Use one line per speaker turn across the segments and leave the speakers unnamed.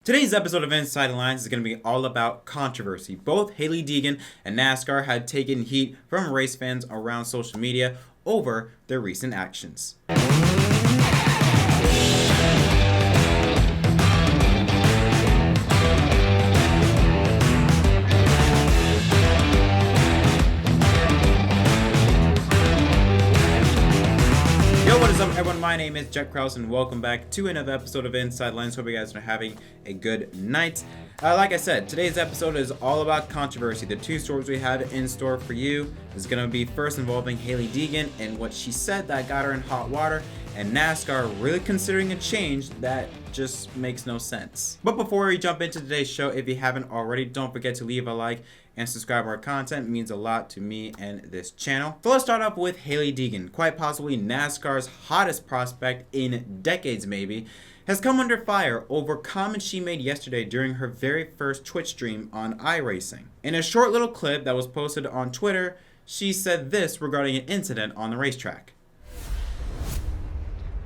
Today's episode of Inside Lines is going to be all about controversy. Both Hailie Deegan and NASCAR had taken heat from race fans around social media over their recent actions. What is up, everyone? My name is Jet Krause and welcome back to another episode of Inside Lines. Hope you guys are having a good night. Like I said, today's episode is all about controversy. The two stories we have in store for you is going to be first involving Hailie Deegan and what she said that got her in hot water, and NASCAR really considering a change that just makes no sense. But before we jump into today's show, if you haven't already, don't forget to leave a like and subscribe to our content. It means a lot to me and this channel. So let's start off with Hailie Deegan, quite possibly NASCAR's hottest prospect in decades maybe, has come under fire over comments she made yesterday during her very first Twitch stream on iRacing. In a short little clip that was posted on Twitter, she said this regarding an incident on the racetrack.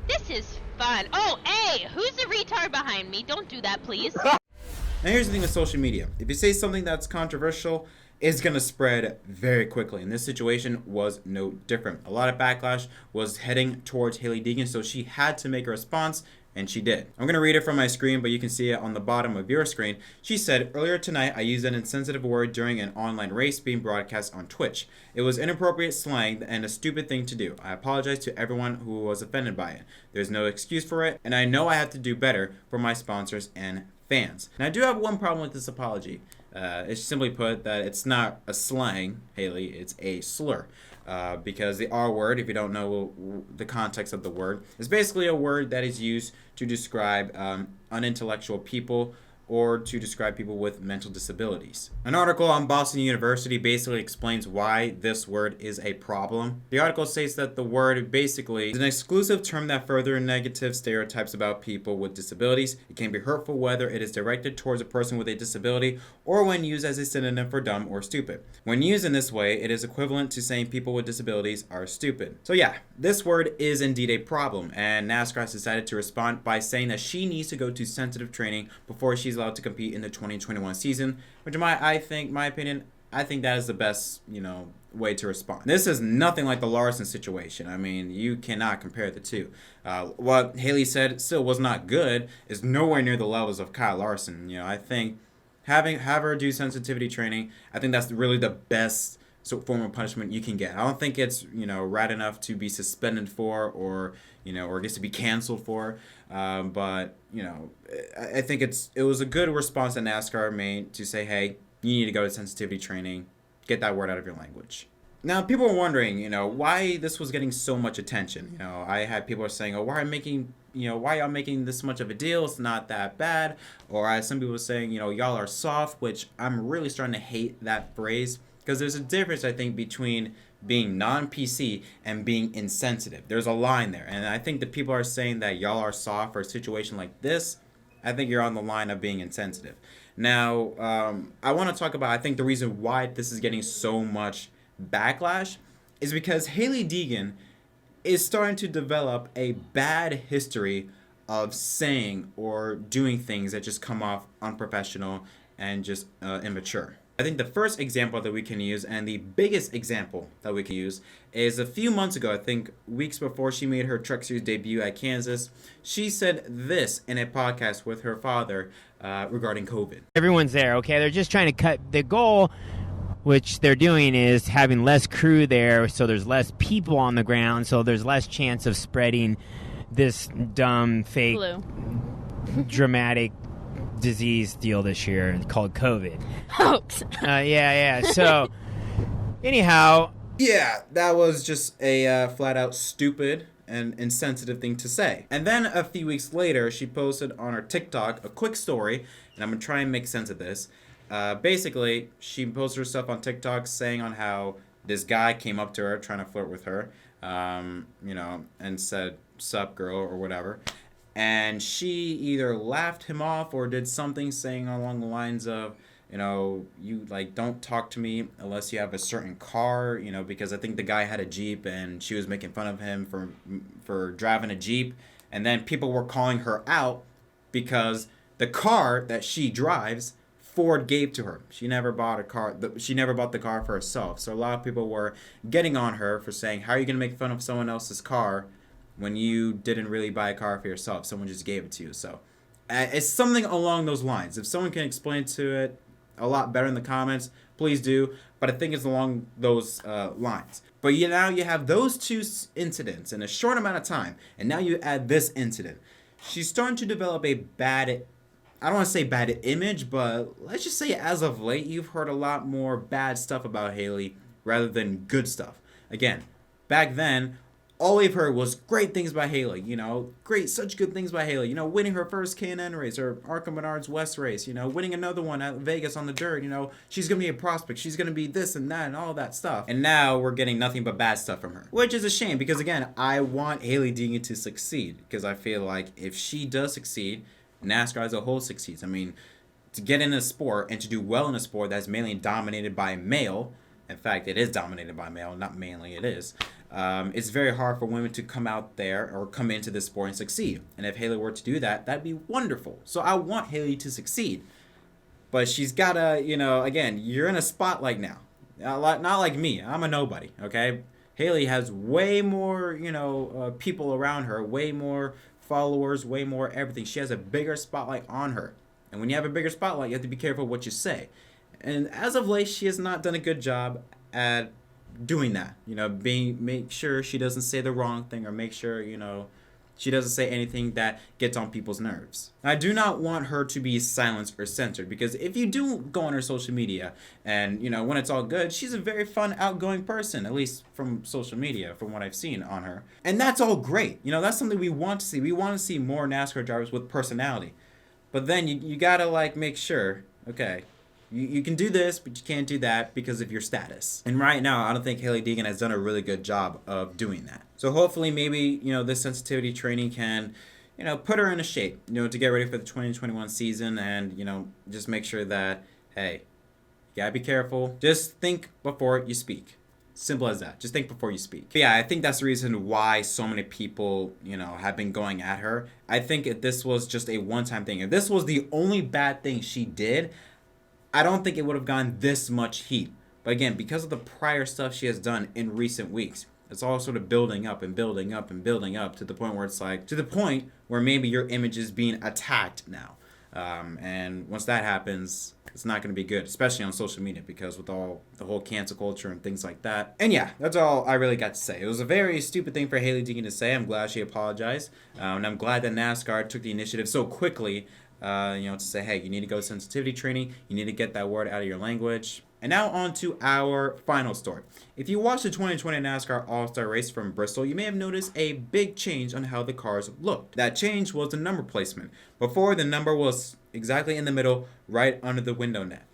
This is fun. Oh, hey, who's the retard behind me? Don't do that, please.
Now here's the thing with social media. If you say something that's controversial, it's going to spread very quickly. And this situation was no different. A lot of backlash was heading towards Hailie Deegan, so she had to make a response, and she did. I'm going to read it from my screen, but you can see it on the bottom of your screen. She said, "Earlier tonight, I used an insensitive word during an online race being broadcast on Twitch. It was inappropriate slang and a stupid thing to do. I apologize to everyone who was offended by it. There's no excuse for it, and I know I have to do better for my sponsors and fans." And I do have one problem with this apology. It's simply put that it's not a slang, Hailie, it's a slur. Because the R word, if you don't know the context of the word, is basically a word that is used to describe unintellectual people or to describe people with mental disabilities. An article on Boston University basically explains why this word is a problem. The article states that the word basically is an exclusive term that further negative stereotypes about people with disabilities. It can be hurtful whether it is directed towards a person with a disability or when used as a synonym for dumb or stupid. When used in this way, it is equivalent to saying people with disabilities are stupid. So yeah, this word is indeed a problem, and NASCAR has decided to respond by saying that she needs to go to sensitive training before she's allowed to compete in the 2021 season, which in my opinion, I think that is the best, way to respond. This is nothing like the Larson situation. I mean, you cannot compare the two. What Hailie said still was not good, is nowhere near the levels of Kyle Larson. I think have her do sensitivity training, I think that's really the best form of punishment you can get. I don't think it's, rad enough to be suspended for or gets to be canceled for. But I think it was a good response that NASCAR made to say, hey, you need to go to sensitivity training, get that word out of your language. Now, people are wondering, why this was getting so much attention. I had people saying, oh, why y'all making this much of a deal? It's not that bad. Or I had some people saying, y'all are soft, which I'm really starting to hate that phrase. Because there's a difference, I think, between being non-PC and being insensitive. There's a line there. And I think that people are saying that y'all are soft for a situation like this. I think you're on the line of being insensitive. Now, I want to talk about, I think the reason why this is getting so much backlash is because Hailie Deegan is starting to develop a bad history of saying or doing things that just come off unprofessional and just immature. I think the first example that we can use, and the biggest example that we can use, is a few months ago, I think weeks before she made her Truck Series debut at Kansas, she said this in a podcast with her father regarding COVID.
Everyone's there, okay? They're just trying to cut the goal, which they're doing is having less crew there, so there's less people on the ground, so there's less chance of spreading this dumb, fake, dramatic disease deal this year called COVID.
Hoax.
Yeah. So, anyhow.
Yeah, that was just a flat out stupid and insensitive thing to say. And then a few weeks later, she posted on her TikTok a quick story, and I'm going to try and make sense of this. Basically, she posted herself on TikTok saying on how this guy came up to her trying to flirt with her, and said, "Sup, girl," or whatever. And she either laughed him off or did something saying along the lines of, you don't talk to me unless you have a certain car, because I think the guy had a Jeep and she was making fun of him for driving a Jeep. And then people were calling her out because The car that she drives, Ford gave to her. She never bought a car. She never bought the car for herself. So a lot of people were getting on her for saying, how are you going to make fun of someone else's car when you didn't really buy a car for yourself? Someone just gave it to you. So it's something along those lines. If someone can explain to it a lot better in the comments, please do. But I think it's along those lines. But now you have those two incidents in a short amount of time. And now you add this incident. She's starting to develop a bad, I don't want to say bad image, but let's just say as of late, you've heard a lot more bad stuff about Hailie rather than good stuff. Again, back then, all we've heard was great things by Hailie, you know, such good things by Hailie, you know, winning her first K&N race, or Arkham Menards West race, you know, winning another one at Vegas on the dirt, you know, she's going to be a prospect, she's going to be this and that and all that stuff. And now we're getting nothing but bad stuff from her, which is a shame because, again, I want Hailie Deegan to succeed because I feel like if she does succeed, NASCAR as a whole succeeds. I mean, to get in a sport and to do well in a sport that's mainly dominated by male, in fact, it is dominated by male, not mainly, it is. It's very hard for women to come out there or come into this sport and succeed. And if Hailie were to do that, that'd be wonderful. So I want Hailie to succeed. But she's gotta, you know, again, you're in a spotlight now. Not like me. I'm a nobody, okay? Hailie has way more, you know, people around her, way more followers, way more everything. She has a bigger spotlight on her. And when you have a bigger spotlight, you have to be careful what you say. And as of late, she has not done a good job at doing that. You know, make sure she doesn't say the wrong thing, or make sure, you know, she doesn't say anything that gets on people's nerves. I do not want her to be silenced or censored, because if you do go on her social media and, you know, when it's all good, she's a very fun, outgoing person, at least from social media, from what I've seen on her. And that's all great. You know, that's something we want to see. We want to see more NASCAR drivers with personality. But then you gotta, like, make sure, okay, you can do this, but you can't do that because of your status. And right now, I don't think Hailie Deegan has done a really good job of doing that. So hopefully, maybe, you know, this sensitivity training can, you know, put her in a shape, you know, to get ready for the 2021 season, and, you know, just make sure that, hey, you gotta be careful. Just think before you speak. Simple as that. Just think before you speak. But yeah, I think that's the reason why so many people, you know, have been going at her. I think if this was just a one-time thing, if this was the only bad thing she did, I don't think it would have gotten this much heat. But again, because of the prior stuff she has done in recent weeks, it's all sort of building up and building up and building up to the point where it's like, to the point where maybe your image is being attacked now. And once that happens, it's not going to be good, especially on social media, because with all the whole cancel culture and things like that. And yeah, that's all I really got to say. It was a very stupid thing for Hailie Deegan to say. I'm glad she apologized. And I'm glad that NASCAR took the initiative so quickly, you know, to say, hey, you need to go to sensitivity training. You need to get that word out of your language. And now on to our final story. If you watched the 2020 NASCAR All-Star race from Bristol, you may have noticed a big change on how the cars looked. That change was the number placement. Before, the number was exactly in the middle, right under the window net.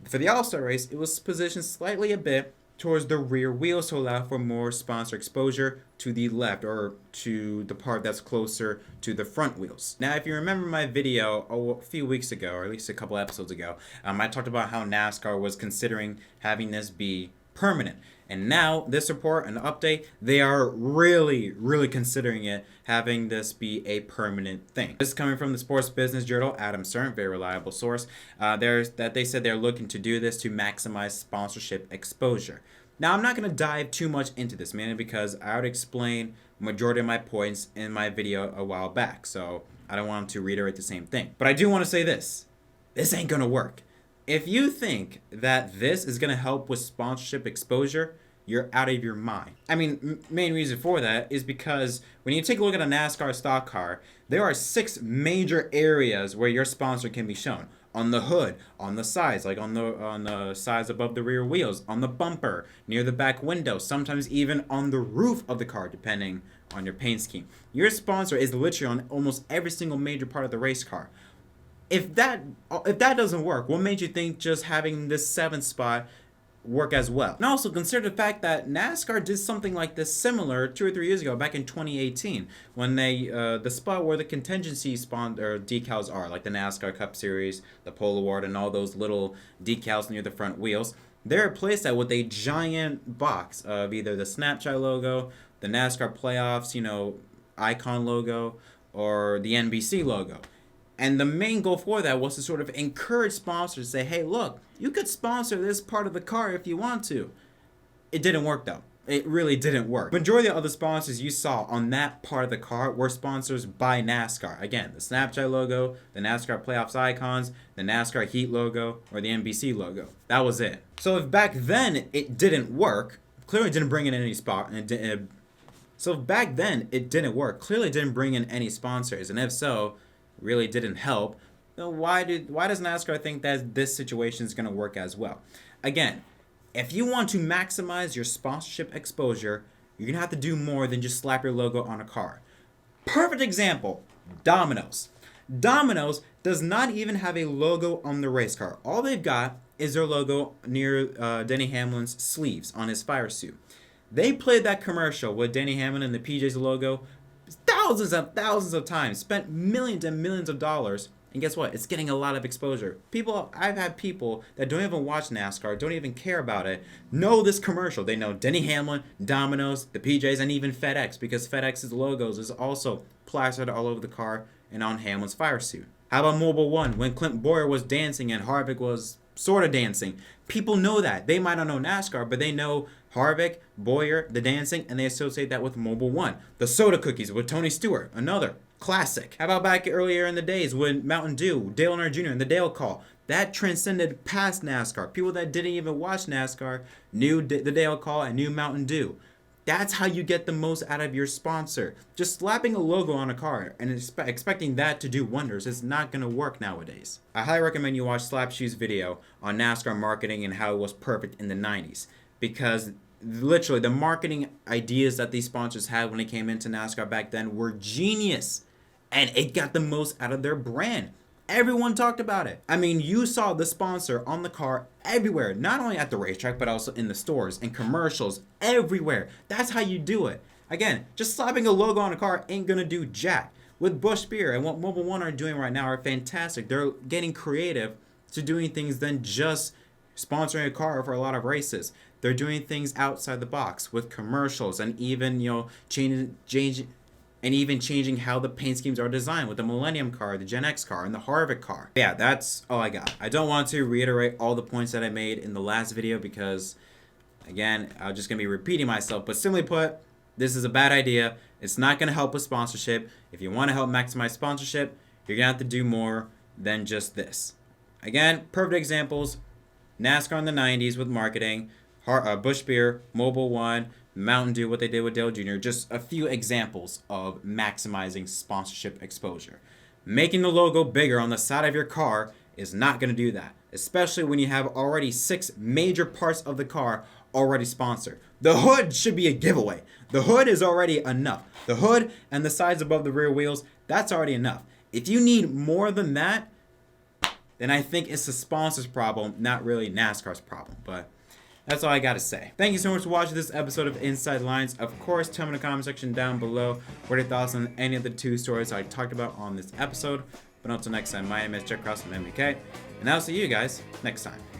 For the All-Star race, it was positioned slightly a bit towards the rear wheels to allow for more sponsor exposure to the left, or to the part that's closer to the front wheels. Now, if you remember my video a few weeks ago, or at least a couple episodes ago, I talked about how NASCAR was considering having this be permanent. And now, this report and update, they are really, really considering it, having this be a permanent thing. This is coming from the Sports Business Journal, Adam Stern, very reliable source. They said they're looking to do this to maximize sponsorship exposure. Now, I'm not going to dive too much into this, mainly because I already explained majority of my points in my video a while back, so I don't want to reiterate the same thing. But I do want to say this. This ain't going to work. If you think that this is going to help with sponsorship exposure, you're out of your mind. I mean, main reason for that is because when you take a look at a NASCAR stock car, there are 6 major areas where your sponsor can be shown. On the hood, on the sides, like on the sides above the rear wheels, on the bumper, near the back window, sometimes even on the roof of the car, depending on your paint scheme. Your sponsor is literally on almost every single major part of the race car. If that doesn't work, what made you think just having this 7th spot work as well? And also consider the fact that NASCAR did something like this similar 2 or 3 years ago, back in 2018, when they the spot where the contingency decals are, like the NASCAR Cup Series, the Pole Award, and all those little decals near the front wheels, they're placed out with a giant box of either the Snapchat logo, the NASCAR playoffs, you know, icon logo, or the NBC logo. And the main goal for that was to sort of encourage sponsors to say, hey, look, you could sponsor this part of the car if you want to. It didn't work though. It really didn't work. Majority of other sponsors you saw on that part of the car were sponsors by NASCAR. Again, the Snapchat logo, the NASCAR playoffs icons, the NASCAR Heat logo, or the NBC logo. That was it. So if back then it didn't work, clearly didn't bring in any So if back then it didn't work, clearly didn't bring in any sponsors, and if so, really didn't help, then why does NASCAR think that this situation is going to work as well? Again, if you want to maximize your sponsorship exposure, you're going to have to do more than just slap your logo on a car. Perfect example, Domino's. Domino's does not even have a logo on the race car. All they've got is their logo near Denny Hamlin's sleeves on his fire suit. They played that commercial with Denny Hamlin and the PJ's logo thousands and thousands of times, spent millions and millions of dollars, and guess what? It's getting a lot of exposure. I've had people that don't even watch NASCAR, don't even care about it, know this commercial. They know Denny Hamlin, Domino's, the PJs, and even FedEx, because FedEx's logos is also plastered all over the car and on Hamlin's fire suit. How about Mobile One? When Clint Boyer was dancing and Harvick was sort of dancing, people know that. They might not know NASCAR, but they know Harvick, Boyer, the dancing, and they associate that with Mobile One. The soda cookies with Tony Stewart, another classic. How about back earlier in the days when Mountain Dew, Dale Earnhardt Jr., and the Dale Call, that transcended past NASCAR. People that didn't even watch NASCAR knew the Dale Call and knew Mountain Dew. That's how you get the most out of your sponsor. Just slapping a logo on a car and expecting that to do wonders is not going to work nowadays. I highly recommend you watch Slapshoe's video on NASCAR marketing and how it was perfect in the 90s. Because literally the marketing ideas that these sponsors had when it came into NASCAR back then were genius. And it got the most out of their brand. Everyone talked about it. I mean, you saw the sponsor on the car everywhere, not only at the racetrack, but also in the stores and commercials everywhere. That's how you do it. Again, just slapping a logo on a car ain't gonna do jack. With Busch Beer and what Mobile One are doing right now are fantastic. They're getting creative to doing things than just sponsoring a car for a lot of races. They're doing things outside the box with commercials and even, changing how the paint schemes are designed with the Millennium car, the Gen X car, and the Harvick car. Yeah, that's all I got. I don't want to reiterate all the points that I made in the last video because, again, I'm just going to be repeating myself. But simply put, this is a bad idea. It's not going to help with sponsorship. If you want to help maximize sponsorship, you're going to have to do more than just this. Again, perfect examples. NASCAR in the 90s with marketing, Busch Beer, Mobile One, Mountain Dew, what they did with Dale Jr., just a few examples of maximizing sponsorship exposure. Making the logo bigger on the side of your car is not going to do that, especially when you have already 6 major parts of the car already sponsored. The hood should be a giveaway. The hood is already enough. The hood and the sides above the rear wheels, that's already enough. If you need more than that, then I think it's the sponsor's problem, not really NASCAR's problem. But that's all I gotta say. Thank you so much for watching this episode of Inside Lines. Of course, tell me in the comment section down below what your thoughts on any of the 2 stories I talked about on this episode. But until next time, my name is JettMDK, and I'll see you guys next time.